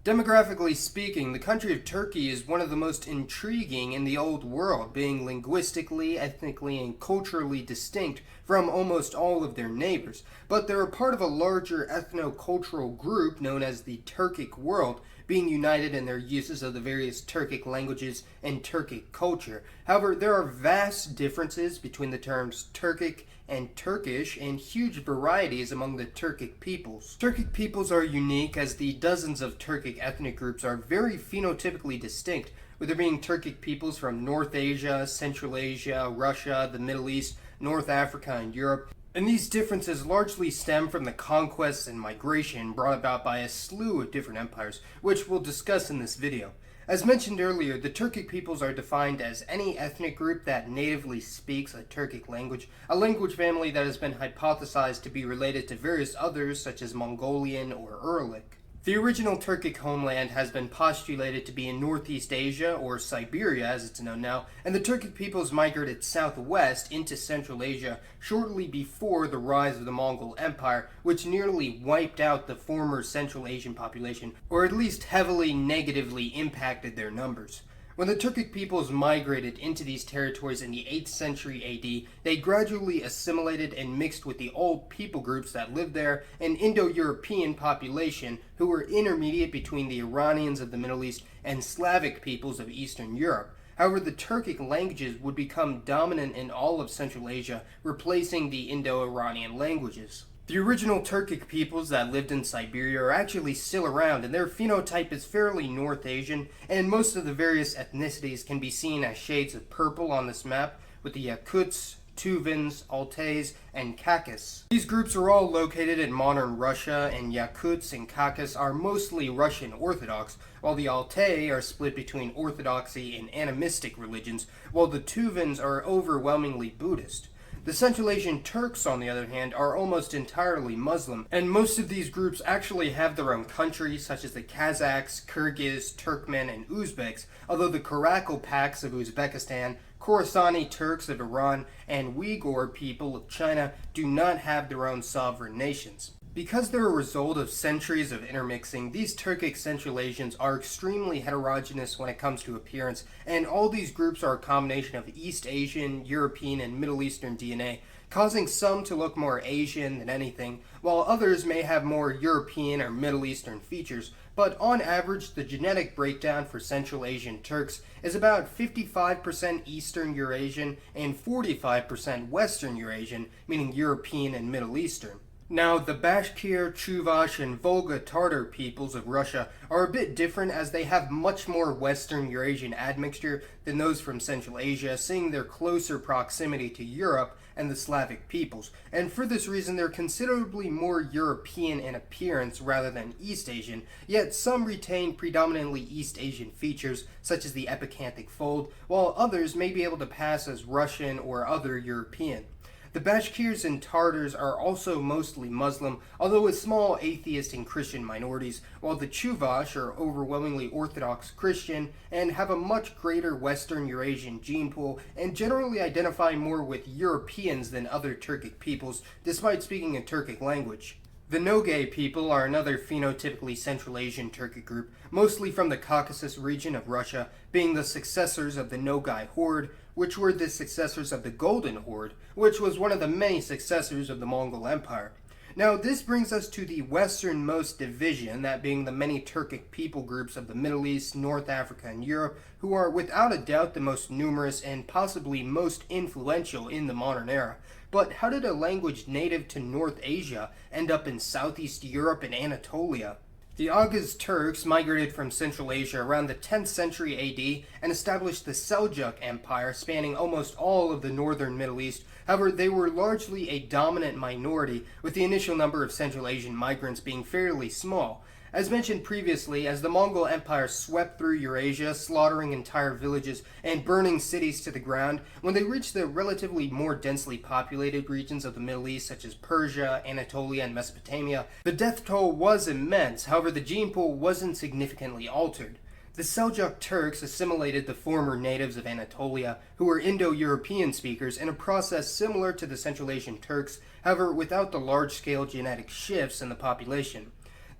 Demographically speaking, the country of Turkey is one of the most intriguing in the old world, being linguistically, ethnically, and culturally distinct from almost all of their neighbors. But they're a part of a larger ethno-cultural group known as the Turkic world, being united in their uses of the various Turkic languages and Turkic culture. However, there are vast differences between the terms Turkic and Turkish, and huge varieties among the Turkic peoples. Turkic peoples are unique as the dozens of Turkic ethnic groups are very phenotypically distinct, with there being Turkic peoples from North Asia, Central Asia, Russia, the Middle East, North Africa, and Europe. And these differences largely stem from the conquests and migration brought about by a slew of different empires, which we'll discuss in this video. As mentioned earlier, the Turkic peoples are defined as any ethnic group that natively speaks a Turkic language, a language family that has been hypothesized to be related to various others such as Mongolian or Ugric. The original Turkic homeland has been postulated to be in Northeast Asia, or Siberia as it's known now, and the Turkic peoples migrated southwest into Central Asia shortly before the rise of the Mongol Empire, which nearly wiped out the former Central Asian population, or at least heavily negatively impacted their numbers. When the Turkic peoples migrated into these territories in the 8th century AD, they gradually assimilated and mixed with the old people groups that lived there, an Indo-European population who were intermediate between the Iranians of the Middle East and Slavic peoples of Eastern Europe. However, the Turkic languages would become dominant in all of Central Asia, replacing the Indo-Iranian languages. The original Turkic peoples that lived in Siberia are actually still around, and their phenotype is fairly North Asian, and most of the various ethnicities can be seen as shades of purple on this map, with the Yakuts, Tuvans, Altais, and Caucasus. These groups are all located in modern Russia, and Yakuts and Caucasus are mostly Russian Orthodox, while the Altai are split between Orthodoxy and animistic religions, while the Tuvans are overwhelmingly Buddhist. The Central Asian Turks, on the other hand, are almost entirely Muslim, and most of these groups actually have their own countries, such as the Kazakhs, Kyrgyz, Turkmen, and Uzbeks, although the Karakalpaks of Uzbekistan, Khorasani Turks of Iran, and Uyghur people of China do not have their own sovereign nations. Because they're a result of centuries of intermixing, these Turkic Central Asians are extremely heterogeneous when it comes to appearance, and all these groups are a combination of East Asian, European, and Middle Eastern DNA, causing some to look more Asian than anything, while others may have more European or Middle Eastern features. But on average, the genetic breakdown for Central Asian Turks is about 55% Eastern Eurasian and 45% Western Eurasian, meaning European and Middle Eastern. Now, the Bashkir, Chuvash, and Volga Tatar peoples of Russia are a bit different as they have much more Western Eurasian admixture than those from Central Asia, seeing their closer proximity to Europe and the Slavic peoples, and for this reason they're considerably more European in appearance rather than East Asian, yet some retain predominantly East Asian features such as the epicanthic fold, while others may be able to pass as Russian or other European. The Bashkirs and Tartars are also mostly Muslim, although with small atheist and Christian minorities, while the Chuvash are overwhelmingly Orthodox Christian and have a much greater Western Eurasian gene pool and generally identify more with Europeans than other Turkic peoples, despite speaking a Turkic language. The Nogay people are another phenotypically Central Asian Turkic group, mostly from the Caucasus region of Russia, being the successors of the Nogay Horde, which were the successors of the Golden Horde, which was one of the many successors of the Mongol Empire. Now, this brings us to the westernmost division, that being the many Turkic people groups of the Middle East, North Africa, and Europe, who are without a doubt the most numerous and possibly most influential in the modern era. But how did a language native to North Asia end up in Southeast Europe and Anatolia? The Oghuz Turks migrated from Central Asia around the 10th century AD and established the Seljuk Empire, spanning almost all of the northern Middle East. However, they were largely a dominant minority, with the initial number of Central Asian migrants being fairly small. As mentioned previously, as the Mongol Empire swept through Eurasia, slaughtering entire villages and burning cities to the ground, when they reached the relatively more densely populated regions of the Middle East, such as Persia, Anatolia, and Mesopotamia, the death toll was immense. However, the gene pool wasn't significantly altered. The Seljuk Turks assimilated the former natives of Anatolia, who were Indo-European speakers, in a process similar to the Central Asian Turks, however without the large-scale genetic shifts in the population.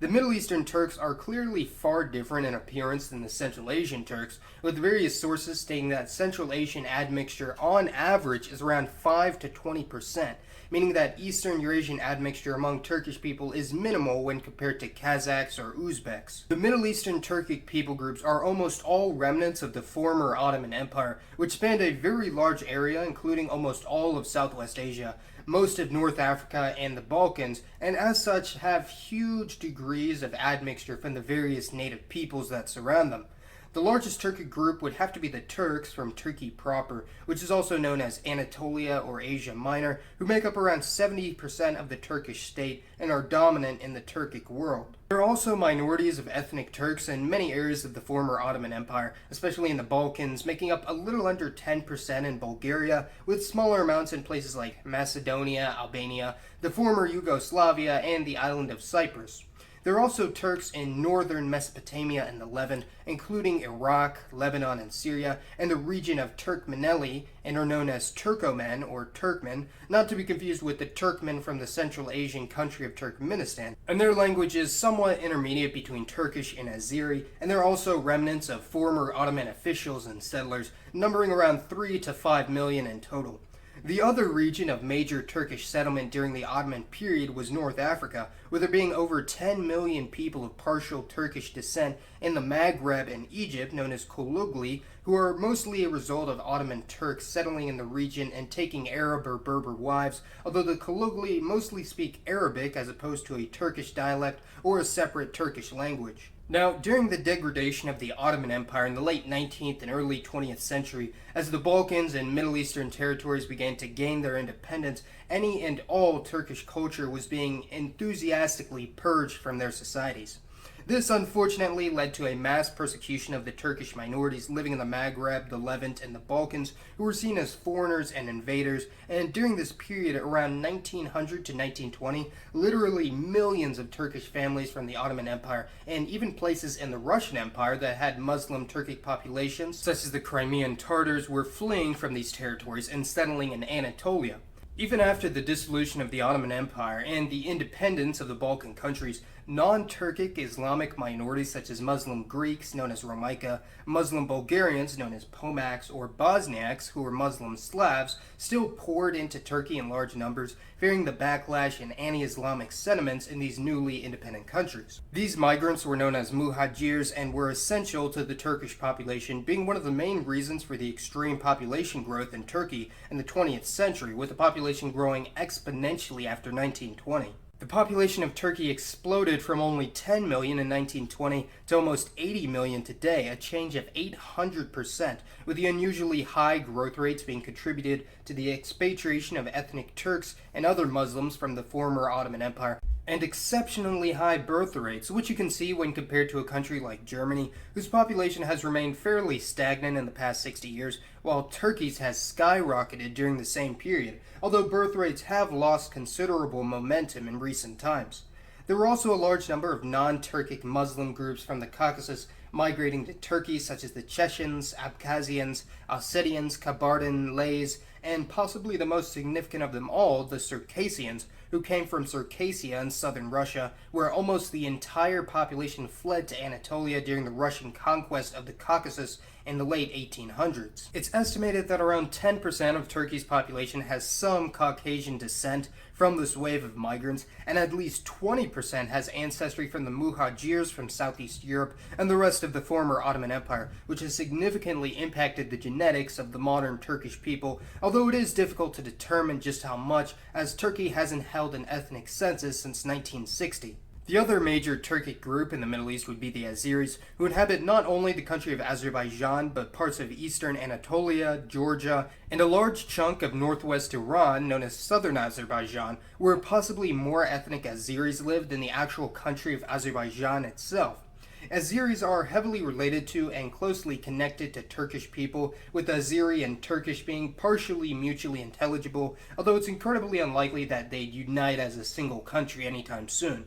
The Middle Eastern Turks are clearly far different in appearance than the Central Asian Turks, with various sources stating that Central Asian admixture on average is around 5 to 20%, meaning that Eastern Eurasian admixture among Turkish people is minimal when compared to Kazakhs or Uzbeks. The Middle Eastern Turkic people groups are almost all remnants of the former Ottoman Empire, which spanned a very large area including almost all of Southwest Asia, most of North Africa and the Balkans, and as such have huge degrees of admixture from the various native peoples that surround them. The largest Turkic group would have to be the Turks from Turkey proper, which is also known as Anatolia or Asia Minor, who make up around 70% of the Turkish state and are dominant in the Turkic world. There are also minorities of ethnic Turks in many areas of the former Ottoman Empire, especially in the Balkans, making up a little under 10% in Bulgaria, with smaller amounts in places like Macedonia, Albania, the former Yugoslavia, and the island of Cyprus. There are also Turks in northern Mesopotamia and the Levant, including Iraq, Lebanon, and Syria, and the region of Turkmeneli, and are known as Turkomen or Turkmen, not to be confused with the Turkmen from the Central Asian country of Turkmenistan. And their language is somewhat intermediate between Turkish and Azeri, and there are also remnants of former Ottoman officials and settlers, numbering around 3 to 5 million in total. The other region of major Turkish settlement during the Ottoman period was North Africa, with there being over 10 million people of partial Turkish descent in the Maghreb and Egypt, known as Kulugli, who are mostly a result of Ottoman Turks settling in the region and taking Arab or Berber wives, although the Kulugli mostly speak Arabic as opposed to a Turkish dialect or a separate Turkish language. Now, during the degradation of the Ottoman Empire in the late 19th and early 20th century, as the Balkans and Middle Eastern territories began to gain their independence, any and all Turkish culture was being enthusiastically purged from their societies. This unfortunately led to a mass persecution of the Turkish minorities living in the Maghreb, the Levant, and the Balkans, who were seen as foreigners and invaders, and during this period around 1900 to 1920, literally millions of Turkish families from the Ottoman Empire, and even places in the Russian Empire that had Muslim Turkic populations, such as the Crimean Tatars, were fleeing from these territories and settling in Anatolia. Even after the dissolution of the Ottoman Empire and the independence of the Balkan countries, non-Turkic Islamic minorities such as Muslim Greeks, known as Romaika, Muslim Bulgarians, known as Pomaks, or Bosniaks, who were Muslim Slavs, still poured into Turkey in large numbers, fearing the backlash and anti-Islamic sentiments in these newly independent countries. These migrants were known as muhajirs and were essential to the Turkish population, being one of the main reasons for the extreme population growth in Turkey in the 20th century, with the population growing exponentially after 1920. The population of Turkey exploded from only 10 million in 1920 to almost 80 million today, a change of 800%, with the unusually high growth rates being contributed to the expatriation of ethnic Turks and other Muslims from the former Ottoman Empire, and exceptionally high birth rates, which you can see when compared to a country like Germany, whose population has remained fairly stagnant in the past 60 years, while Turkey's has skyrocketed during the same period, although birth rates have lost considerable momentum in recent times. There were also a large number of non-Turkic Muslim groups from the Caucasus migrating to Turkey, such as the Chechens, Abkhazians, Ossetians, Kabardin-Lays, and possibly the most significant of them all, the Circassians, who came from Circassia in southern Russia, where almost the entire population fled to Anatolia during the Russian conquest of the Caucasus in the late 1800s. It's estimated that around 10% of Turkey's population has some Caucasian descent from this wave of migrants, and at least 20% has ancestry from the muhajirs from Southeast Europe and the rest of the former Ottoman Empire, which has significantly impacted the genetics of the modern Turkish people, although it is difficult to determine just how much, as Turkey hasn't held an ethnic census since 1960. The other major Turkic group in the Middle East would be the Azeris, who inhabit not only the country of Azerbaijan, but parts of eastern Anatolia, Georgia, and a large chunk of northwest Iran, known as southern Azerbaijan, where possibly more ethnic Azeris live than the actual country of Azerbaijan itself. Azeris are heavily related to and closely connected to Turkish people, with Azeri and Turkish being partially mutually intelligible, although it's incredibly unlikely that they'd unite as a single country anytime soon.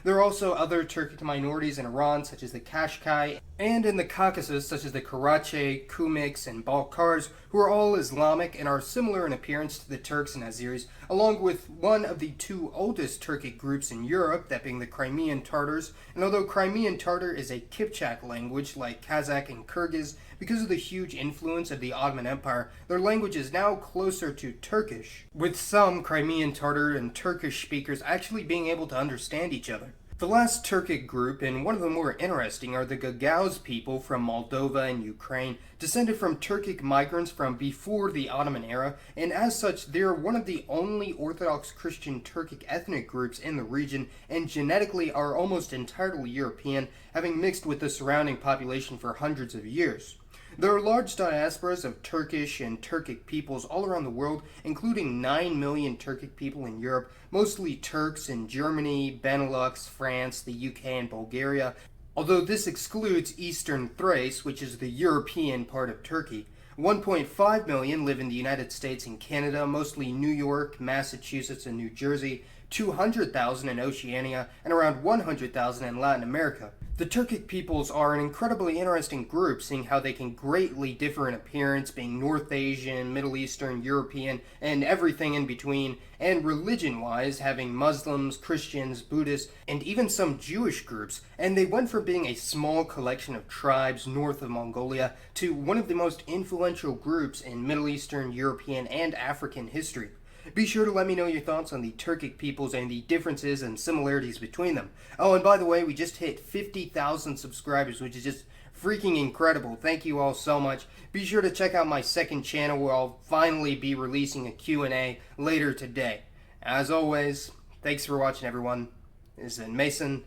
There are also other Turkic minorities in Iran, such as the Kashkai, and in the Caucasus, such as the Karachi, Kumyks, and Balkars, who are all Islamic and are similar in appearance to the Turks and Azeris, along with one of the two oldest Turkic groups in Europe, that being the Crimean Tatars. And although Crimean Tatar is a Kipchak language like Kazakh and Kyrgyz, because of the huge influence of the Ottoman Empire, their language is now closer to Turkish, with some Crimean Tatar and Turkish speakers actually being able to understand each other. The last Turkic group, and one of the more interesting, are the Gagauz people from Moldova and Ukraine, descended from Turkic migrants from before the Ottoman era, and as such, they're one of the only Orthodox Christian Turkic ethnic groups in the region, and genetically are almost entirely European, having mixed with the surrounding population for hundreds of years. There are large diasporas of Turkish and Turkic peoples all around the world, including 9 million Turkic people in Europe, mostly Turks in Germany, Benelux, France, the UK, and Bulgaria, although this excludes Eastern Thrace, which is the European part of Turkey. 1.5 million live in the United States and Canada, mostly New York, Massachusetts, and New Jersey, 200,000 in Oceania, and around 100,000 in Latin America. The Turkic peoples are an incredibly interesting group, seeing how they can greatly differ in appearance, being North Asian, Middle Eastern, European, and everything in between, and religion-wise, having Muslims, Christians, Buddhists, and even some Jewish groups, and they went from being a small collection of tribes north of Mongolia to one of the most influential groups in Middle Eastern, European, and African history. Be sure to let me know your thoughts on the Turkic peoples and the differences and similarities between them. Oh, and by the way, we just hit 50,000 subscribers, which is just freaking incredible. Thank you all so much. Be sure to check out my second channel where I'll finally be releasing a Q&A later today. As always, thanks for watching, everyone. This has been Mason,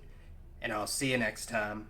and I'll see you next time.